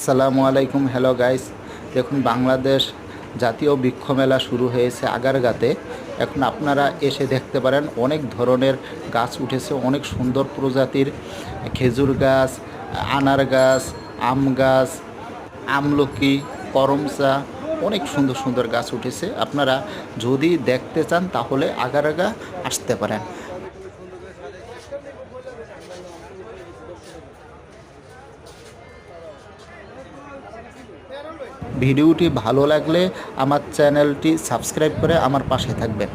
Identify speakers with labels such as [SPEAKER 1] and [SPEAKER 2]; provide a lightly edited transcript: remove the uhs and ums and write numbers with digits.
[SPEAKER 1] আসসালামু আলাইকুম। Hello guys, দেখুন বাংলাদেশ জাতীয় বৃক্ষ মেলা শুরু হয়েছে আগারগাঁতে। এখন আপনারা এসে দেখতে পারেন অনেক ধরনের গাছ উঠেছে, অনেক সুন্দর প্রজাতির খেজুর গাছ, আনার গাছ, আম গাছ, আমলকি, করমচা, অনেক সুন্দর সুন্দর গাছ উঠেছে। আপনারা যদি দেখতে চান তাহলে আগারগা আসতে পারেন। ভিডিওটি ভালো লাগলে আমার চ্যানেলটি সাবস্ক্রাইব করে আমার পাশে থাকবেন।